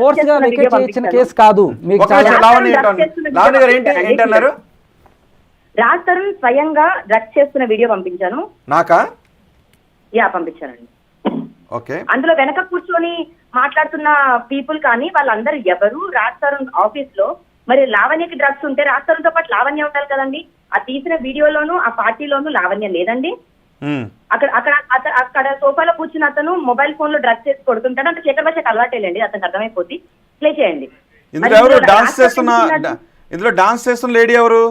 Force గా wicket ఇచ్చిన case కాదు. మీకు ఏంటన్నారు? రాజ్ తరుణ్ స్వయంగా డ్రగ్స్ చేస్తున్న వీడియో పంపించాను. నాకా? పంపించానండి. ఓకే. అందులో వెనక కూర్చొని మాట్లాడుతున్న పీపుల్ కానీ వాళ్ళందరూ ఎవరు? రాజ్ తరుణ్ ఆఫీస్ లో మరి లావణ్యకి డ్రగ్స్ ఉంటే రాజ్ తరుణ్ తో పాటు లావణ్య ఉండాలి కదండి. ఆ తీసిన వీడియోలోను ఆ పార్టీలోను లావణ్య లేదండి. అక్కడ అక్కడ అక్కడ సోఫాలో కూర్చున్న అతను మొబైల్ ఫోన్ లో డ్రగ్స్ చేసి కొడుతుంటాడు. అంటే శేఖర్ భాషకు అలవాటేలేండి, అతనికి అర్థమైపోతుంది. ప్లే చేయండి. ఇందులో డాన్స్ చేస్తున్న లేడీ ఎవరు?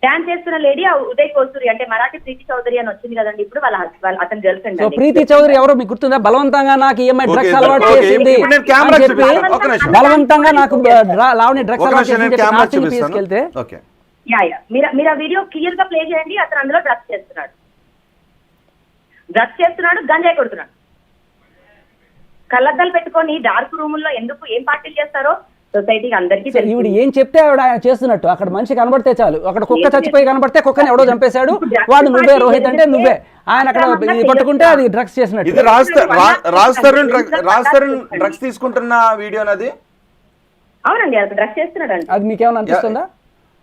డాన్స్ చేస్తున్న లేడీ ఉదయ్ కోసూరి, అంటే మరాఠీ ప్రీతి చౌదరి అని వచ్చింది కదండి ఇప్పుడు, వాళ్ళ అతని గర్ల్ ఫ్రెండ్. ప్రీతి చౌదరి ఎవరో మీకు గుర్తుందా? బలవంతంగా నాకు ఈఎంఐ డ్రగ్స్ అలవాటు చేసింది బలవంతంగా నాకు లావణ్య డ్రగ్స్ అలవాటు చేసింది తీసుకెళ్తే. మీరు ఆ వీడియో క్లియర్ గా ప్లే చేయండి. అతను అందులో డ్రగ్స్ చేస్తున్నాడు, గంజాయి కొడుతున్నాడు. కళ్ళద్దాలు పెట్టుకొని డార్క్ రూముల్లో ఎందుకు ఏం పార్టీలు చేస్తారో సొసైటీకి అందరికీ తెలుసు. ఈవిడ ఏం చెప్తే ఆవిడ ఆయన చేస్తున్నట్టు. అక్కడ మనిషి కనబడితే చాలు, అక్కడ కుక్క చచ్చిపోయి కనబడితే కుక్కని ఎవడో చంపేశాడు, వాడు నువ్వే రోహిత్ అంటే నువ్వే, ఆయన అక్కడ పట్టుకుంటే అది డ్రగ్స్ చేసినట్టు. ఇది రాజ్ తరుణ్ డ్రగ్స్ తీసుకుంటున్న వీడియో అది. అవునండి, అది డ్రగ్స్ చేస్తున్నాడు. అది మీకేమైనా అనిపిస్తుందా?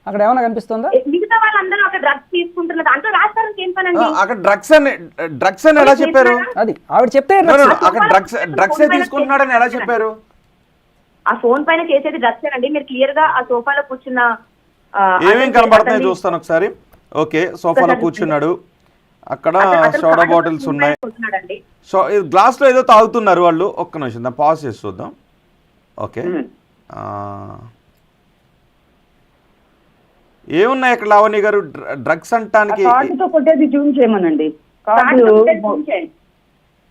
అక్కడ ఏమైనా కనిపిస్తుందా? మిగతా వాళ్ళందరూ అక్కడ డ్రగ్స్ తీసుకుంటున్నారు, దాంట్లో రాజ్ తరుణ్ ఏం పని అండి? అక్కడ డ్రగ్స్ అని ఎలా చెప్పారు? అది ఆవిడ చెప్తే అక్కడ డ్రగ్స్ తీసుకుంటున్నాడని ఎలా చెప్పారు? ఆ ఫోన్ పైన చేసేది డ్రగ్స్ అండి. మీరు క్లియర్ గా ఆ సోఫాలో కూర్చున్న ఏమేమి కనబడుతున్నాయి చూస్తాను ఒకసారి. ఓకే, సోఫాలో కూర్చున్నాడు, అక్కడ సోడా బాటిల్స్ ఉన్నాయి, గ్లాస్ లో ఏదో తాగుతున్నారు వాళ్ళు. ఒక్క నిమిషం పాజ్ చేసి చూద్దాం. ఓకే, ఏమున్నాయి ఇక్కడ లావణ్య గారు డ్రగ్స్ అంటానికి? చూపించేమనండి,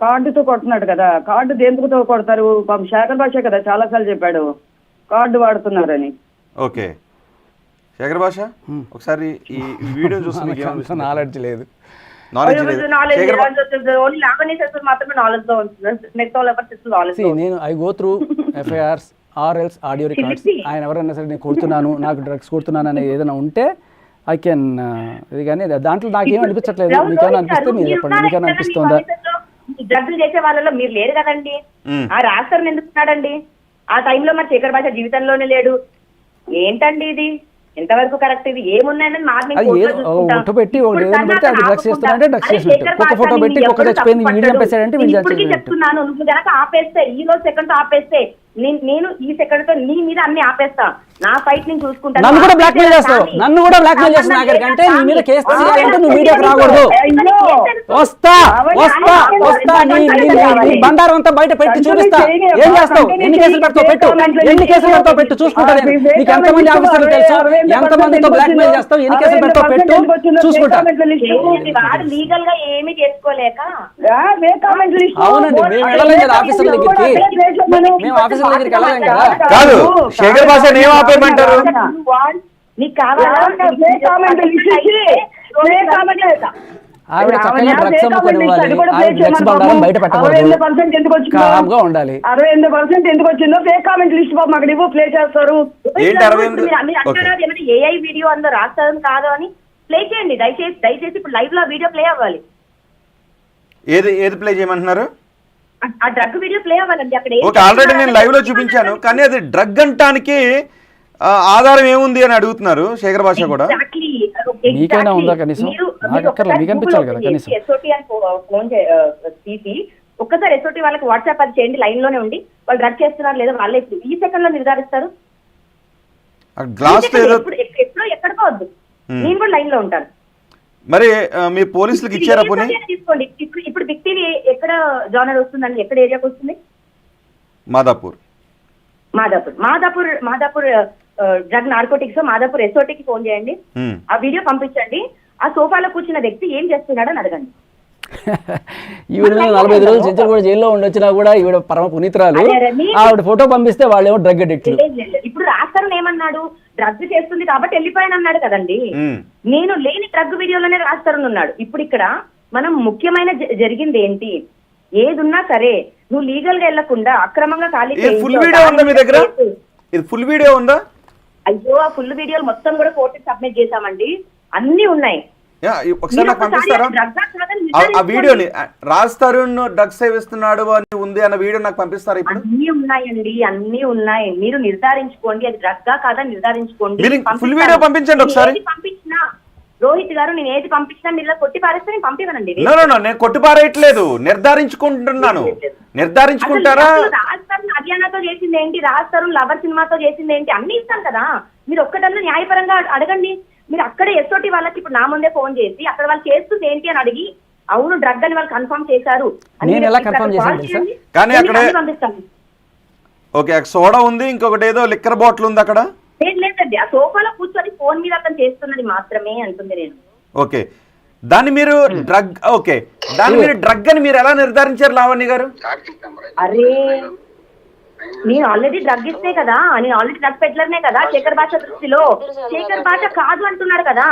కార్డుతో కొడుతున్నాడు కదా. కార్డు దేంతో కొడతారు? శేఖర్ భాష కదా చాలా సార్లు చెప్పాడు కార్డు వాడుతున్నారని. ఓకే, శేఖర్ భాష ఒకసారి ఈ వీడియో చూస్తే నాలెడ్జ్ లేదు. నేను ఐ గో త్రూ ఎఫ్ఐఆర్స్ ఆర్ఎల్స్ ఆడియో రికార్డ్స్. ఆయన ఎవరైనా సరే నేను కొడుతున్నాను, నాకు డ్రగ్స్ కొడుతున్నాను అనేది ఏదైనా ఉంటే ఐ కెన్ ఇది, కానీ దాంట్లో నాకేం అనిపించట్లేదు. మీకేమైనా అనిపిస్తే మీరు చెప్పండి, మీకేమైనా అనిపిస్తుందా? డ్రగ్స్ చేసే వాళ్ళలో మీరు లేరు కదండి. ఆ రాజ్ తరుణ్ ఎందుకున్నాడండి ఆ టైంలో? మరి శేఖర్ భాష జీవితంలోనే లేడు. ఏంటండి ఇది? ఎంతవరకు కరెక్ట్? ఇది ఏమున్నాయని చెప్తున్నాను. నువ్వు గనక ఆపేస్తే, ఈ రోజు సెకండ్ ఆపేస్తే నేను ఈ సెకండ్ తో నీ మీద అన్ని ఆపేస్తా. నా ఫైట్ నేను చూసుకుంటాను. నన్ను కూడా బ్లాక్ మెయిల్ చేస్తావు, నన్ను కూడా బ్లాక్ మెయిల్ చేస్తావు. నాకంటే నీ మీద కేసు తీయాలంటే నువ్వు మీడియాకి రాకూడదు. వస్తా వస్తా వస్తా నీ బండారం అంతా బయట పెట్టి చూపిస్తా. ఏం చేస్తావు? ఎన్ని కేసులు పెడతావు పెట్టు, ఎన్ని కేసులు పెడతావు పెట్టు, చూసుకుంటా. నీకు ఎంతమంది ఆఫీసర్లు తెలుసు, ఎంతమందితో బ్లాక్ మెయిల్ చేస్తావు, ఎన్ని కేసులు పెడతావు పెట్టు, చూసుకుంటా. లీగల్ గా ఏమి చేసుకోలేక అవునండి, మేము వెళ్ళలేం కదా ఆఫీసర్ల దగ్గరికి, మేము ఆఫీసర్ల దగ్గరికి వెళ్ళలేం కదా. కాదు, శేఖర్ భాష ఏం ఆపేయమంటారు? ఆవిడ చక్కగా డ్రగ్స్ అమ్ముకొని ఇవ్వాలి, ఆవిడ డ్రగ్స్ బండారం బయట పెట్టకూడదు, కామ్గా ఉండాలి. 68% ఎందుకు వచ్చిందో ఫేక్ కామెంట్ లిస్ట్ బాబు అక్కడ ఇవ్వు, ప్లే చేస్తారు. ఏఐ వీడియో అందరూ రాస్తారు కాదు అని ప్లే చేయండి దయచేసి. ఇప్పుడు లైవ్ లో వీడియో ప్లే అవ్వాలి. ఏది ప్లే చేయమంటున్నారు? ఆ డ్రగ్ వీడియో ప్లే అవ్వాలండి అక్కడ. ఓకే, ఆల్రెడీ నేను లైవ్ లో చూపించాను, కానీ అది డ్రగ్ అంటానికి ఆధారం ఏముంది అని అడుగుతున్నారు శేఖర్ భాష కూడా. మీకైనా ఉందా కనీసం? నాకు అక్కర్లేదు, మీకు అనిపించాలి కదా కనీసం. ఎస్ఓటీ అని ఫోన్ తీసి ఒక్కసారి ఎస్ఓటీ వాళ్ళకి వాట్సాప్ అది చేయండి, లైన్ లోనే ఉండి వాళ్ళు డ్రగ్ చేస్తున్నారు లేదా వాళ్ళే ఈ సెకండ్ లో నిర్ధారిస్తారు. ఎప్పుడో ఎక్కడికోవద్దు, నేను కూడా లైన్ లో ఉంటాను. మరి మీ పోలీసులకు ఇచ్చారా? తీసుకోండి. ఇప్పుడు బిగ్ టీవీ ఎక్కడ జోనర్ వస్తుందండి? ఎక్కడ ఏరియాకి వస్తుంది? మాదాపూర్ డ్రగ్ నార్కోటిక్స్ మాదాపూర్ ఎస్ఓటీకి ఫోన్ చేయండి, ఆ వీడియో పంపించండి. ఆ సోఫాలో కూర్చున్న వ్యక్తి ఏం చేస్తున్నాడని అడగండి. ఈవిడ 45 రోజులు చెంచల్ కూడా జైల్లో ఉండొచ్చినా కూడా ఈవిడ పరమ పునీతురాలు. ఆవిడ ఫోటో పంపిస్తే వాళ్ళేమో డ్రగ్ అడిక్ట్లు. ఇప్పుడు రాజ్ తరుణ్ ఏమన్నాడు? డ్రగ్ చేస్తుంది కాబట్టి వెళ్ళిపోయాను అన్నాడు కదండి. నేను లేని డ్రగ్ వీడియోలోనే రాజ్ తరుణ్ ఉన్నాడు. ఇప్పుడు ఇక్కడ మనం ముఖ్యమైన జరిగింది ఏంటి? ఏదున్నా సరే నువ్వు లీగల్ గా వెళ్లకుండా అక్రమంగా ఖాళీ ఫుల్ వీడియో ఉందా మీ దగ్గర? ఇది ఫుల్ వీడియో ఉందా? అయ్యో, ఆ ఫుల్ వీడియోలు మొత్తం కూడా కోర్టుకి సబ్మిట్ చేశామండి, అన్ని ఉన్నాయి. ఒకసారి నాకు పంపిస్తారా ఆ వీడియోని? రాజ్ తరుణ్ డ్రగ్స్ సేవిస్తున్నాడు అని ఉంది అన్న వీడియో నాకు పంపిస్తారా ఇప్పుడు? అన్ని ఉన్నాయండి, అన్ని ఉన్నాయి. మీరు నిర్ధారించుకోండి అది డ్రగ్గా కాదా నిర్ధారించుకోండి. మీరు ఫుల్ వీడియో పంపించండి ఒకసారి. పంపించినా రోహిత్ గారు నేను ఏది పంపించినా మీరు కొట్టి పారేస్తే నేను పంపివ్వనండి. నేను కొట్టి పారేయట్లేదు, నిర్ధారించుకుంటున్నాను. నిర్ధారించుకుంటారా? రాజ్ తరుణ్ హర్యానాతో చేసింది ఏంటి, రాజ్ తరుణ్ లవర్ సినిమాతో చేసింది ఏంటి, అన్ని ఇస్తాను కదా. మీరు ఒక్కటన్నా న్యాయపరంగా అడగండి. మీరు అక్కడే ఎస్ఓటి వాళ్ళకి ఇప్పుడు నా ముందే ఫోన్ చేసి అక్కడ వాళ్ళు చేస్తుంది ఏంటి అని అడిగి అవును డ్రగ్ అని వాళ్ళు కన్ఫర్మ్ చేశారు నేను ఎలా కన్ఫర్మ్ చేశాను కానీ అక్కడ ఓకే సోడా ఉంది, ఇంకొకటి ఏదో లిక్కర్ బాటిల్ ఉంది అక్కడ. లేదండి ఆ సోఫాలో కూర్చొని ఫోన్ మీద అతను చేస్తున్నది మాత్రమే అంటుంది నేను. ఓకే దాన్ని మీరు డ్రగ్ ఓకే దాన్ని మీరు డ్రగ్ అని మీరు ఎలా నిర్ధారించారు లావణ్య గారు? అరే నేను ఆల్రెడీ డ్రగ్ ఇస్తే కదా, నేను ఆల్రెడీ డ్రగ్ పెడ్లర్నే కదా శేఖర్ భాష దృష్టిలో. శేఖర్ భాష కాదు అంటున్నాడు కదా,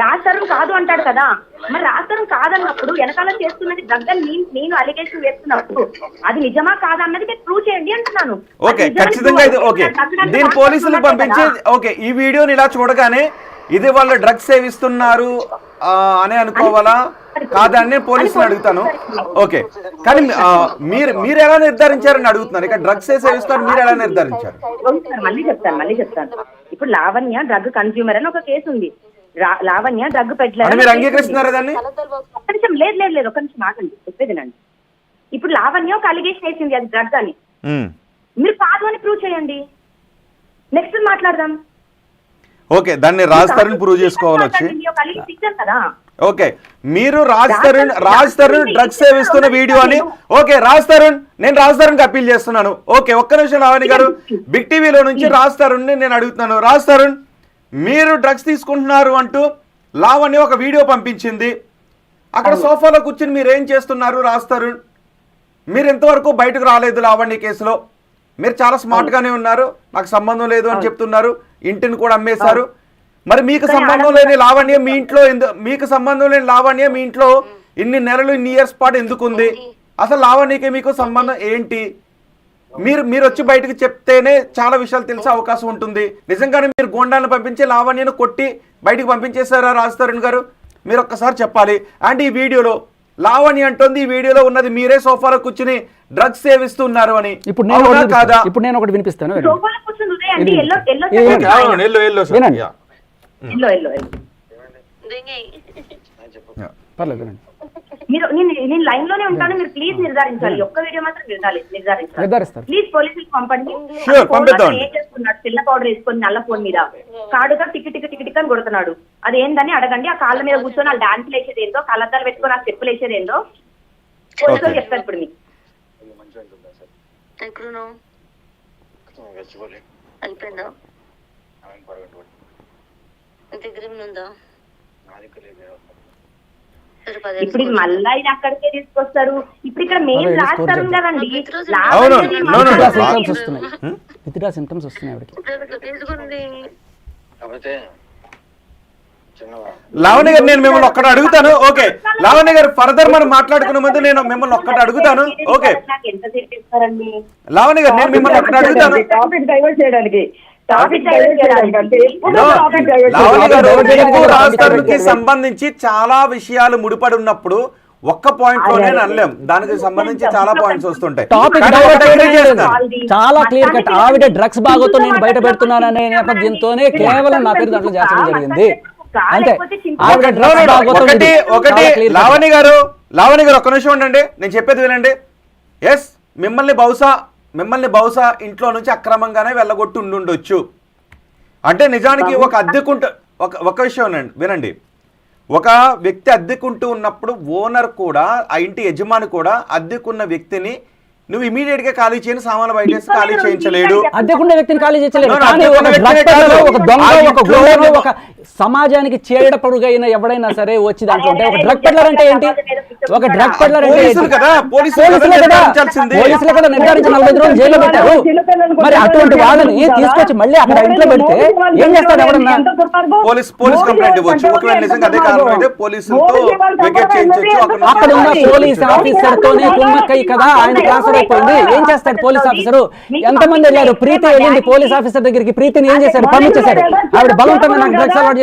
రాజ్ తరుణ్ కాదు అంటాడు కదా. మరి రాజ్ తరుణ్ కాదన్నప్పుడు వెనకాల చేస్తున్నది డ్రగ్ అని నేను అలిగేషన్ వేస్తున్నప్పుడు అది నిజమా కాదా అన్నది మీరు ప్రూవ్ చేయండి అంటున్నాను. ఓకే ఖచ్చితంగా ఇది ఓకే దీని పోలీసులకు పంపించి ఓకే ఈ వీడియోని ఇలా చూడగానే ఇది వాళ్ళు డ్రగ్స్ సేవిస్తున్నారు అని అనుకోవాలా కాదా అని నేను పోలీసులు అడుగుతాను. ఓకే కానీ మీరు ఎలా నిర్ధారించారని అడుగుతున్నారు. ఇక డ్రగ్స్ సేవిస్తారు మీరు ఎలా నిర్ధారించారు? మళ్ళీ చెప్తాను. ఇప్పుడు లావణ్య డ్రగ్ కన్స్యూమర్ అని ఒక కేసు ఉంది. లావణ్య డ్రగ్ పెడ్లర్ మీరు అంగీకరిస్తున్నారా దాన్ని? ఒక్క నిమిషం లేదు ఒక్క నిమిషం ఆగండి చెప్పేదినండి. ఇప్పుడు లావణ్య ఒక అలిగేషన్ వేసింది అది డ్రగ్ అని, మీరు కాదు అని ప్రూవ్ చేయండి, నెక్స్ట్ మాట్లాడదాం. ఓకే దాన్ని రాజ్ తరుణ్ ప్రూవ్ చేసుకోవాలి వచ్చి. ఓకే మీరు రాజ్ తరుణ్ డ్రగ్స్ సేవిస్తున్న వీడియో అని ఓకే నేను రాజ్ తరుణ్ కి అప్పీల్ చేస్తున్నాను. ఓకే ఒక్క నిమిషం లావణ్య గారు, బిగ్ టీవీలో నుంచి రాజ్ తరుణ్ ని నేను అడుగుతున్నాను. రాజ్ తరుణ్ మీరు డ్రగ్స్ తీసుకుంటున్నారు అంటూ లావణ్య ఒక వీడియో పంపించింది. అక్కడ సోఫాలో కూర్చుని మీరు ఏం చేస్తున్నారు రాజ్ తరుణ్? మీరు ఇంతవరకు బయటకు రాలేదు లావణ్య కేసులో. మీరు చాలా స్మార్ట్ గానే ఉన్నారు, నాకు సంబంధం లేదు అని చెప్తున్నారు, ఇంటిని కూడా అమ్మేశారు. మరి మీకు సంబంధం లేని లావణ్య మీ ఇంట్లో ఇన్ని నెలలు ఇన్ని ఇయర్స్ పాటు ఎందుకు ఉంది? అసలు లావణ్యకి మీకు సంబంధం ఏంటి? మీరు వచ్చి బయటకు చెప్తేనే చాలా విషయాలు తెలిసే అవకాశం ఉంటుంది. నిజంగానే మీరు గోండాలను పంపించి లావణ్యను కొట్టి బయటకు పంపించేశారా రాజ్ తరుణ్ గారు? మీరు ఒక్కసారి చెప్పాలి. అండ్ ఈ వీడియోలో లావణ్య అంటుంది ఈ వీడియోలో ఉన్నది మీరే సోఫాలో కూర్చుని డ్రగ్స్ సేవిస్తున్నారు అని. ఇప్పుడు నేను ఒకటి వినిపిస్తాను. నేను లైన్ లోనే ఉంటాను, మీరు ప్లీజ్ నిర్ధారించాలి. ఒక్క వీడియో మాత్రం నిర్ధారించాలి. ప్లీజ్ పోలీసులకు పంపండి. ఏం చేస్తున్నాడు? పిల్ల పౌడర్ వేసుకొని నల్ల ఫోన్ మీద కాడుతో టిక్ అని కొడుతున్నాడు. అది ఏందని అడగండి. ఆ కాళ్ళ మీద కూర్చొని వాళ్ళు డాన్సులు వేసేది ఏందో, కళ్ళద్దాలు పెట్టుకొని ఆ స్టెప్పులు వేసేది ఏందో పోలీసులు చెప్తారు. ఇప్పుడు మీకు ఇప్పుడు మళ్ళా ఇది అక్కడికే తీసుకొస్తారు. ఇప్పుడు ఇక్కడ మెయిన్ రాస్తారు కదండి, సింటమ్స్ వస్తున్నాయి. లావణ్య గారు నేను మిమ్మల్ని ఒక్కటి అడుగుతాను. ఓకే లావణ్య గారు ఫర్దర్ మనం మాట్లాడుకునే ముందు నేను మిమ్మల్ని ఒక్కటి అడుగుతాను. ఓకే లావణ్య గారు నేను మిమ్మల్ని ఒక్కటి అడుగుతాను. టాపిక్ డైవర్ట్ చేయడానికి రాష్ట్రానికి సంబంధించి చాలా విషయాలు ముడిపడి ఉన్నప్పుడు ఒక్క పాయింట్ లోనే అనలేం, దానికి సంబంధించి చాలా పాయింట్స్ వస్తుంటాయి. చాలా క్లియర్ కట్ ఆవిడ డ్రగ్స్ బాగోతో నేను బయట పెడుతున్నాననే నేపథ్యంతోనే కేవలం నా పేరు దాంట్లో చేర్చడం జరిగింది. అంటే ఆవిడ డ్రగ్స్ బాగోతో ఒకటి లావణ్య గారు ఒక్క నిమిషం ఉండండి, నేను చెప్పేది వినండి. ఎస్ మిమ్మల్ని బహుశా ఇంట్లో నుంచి అక్రమంగానే వెళ్ళగొట్టి ఉండుండొచ్చు. అంటే నిజానికి ఒక అద్దెకుంటూ ఒక విషయం వినండి, ఒక వ్యక్తి అద్దెకుంటూ ఉన్నప్పుడు ఓనర్ కూడా ఆ ఇంటి యజమాని కూడా అద్దెకున్న వ్యక్తిని నువ్వు ఇమీడియట్ గా ఖాళీ చేయని సామాన్లు బయట ఖాళీ చేయించలేడు. అద్దెకుండే వ్యక్తిని ఖాళీ చేయించలేడు. ఒక దొంగ ఒక గుండె ఒక సమాజానికి చీడపడుగైన ఎవడైనా సరే వచ్చి దాంట్లో ఉంటే ఒక డ్రగ్ పెడ్లర్ అంటే ఏంటి? ఒక డ్రగ్ పెడ్లర్ అంటే పోలీసులు కూడా నిర్ధారించి 45 రోజులు జైల్లో పెట్టారు. మరి అటువంటి వాళ్ళని తీసుకొచ్చి మళ్ళీ అక్కడ ఇంట్లో పెడితే ఏం చేస్తాడు ఎవడన్నా? పోలీస్ కంప్లైంట్ ఇవ్వచ్చు. ఒకవేళ నిజంగా అదే కారణం అయితే పోలీసులతో వికెట్ చేయించవచ్చు. అక్కడ ఉన్న పోలీస్ ఆఫీసర్ తోనే కుమ్మక్కై కదా ఆయన ట్రాన్స్ఫర్ అయిపోయింది. ఏం చేస్తాడు పోలీస్ ఆఫీసర్? ఎంతమంది వెళ్ళారు? ప్రీతి వెళ్ళింది పోలీస్ ఆఫీసర్ దగ్గరికి. ప్రీతిని ఏం చేశారు? పంపించేశారు. ఆవిడ బలవంతంగా నాకు డ్రగ్స్ అలవాటు చేశారు.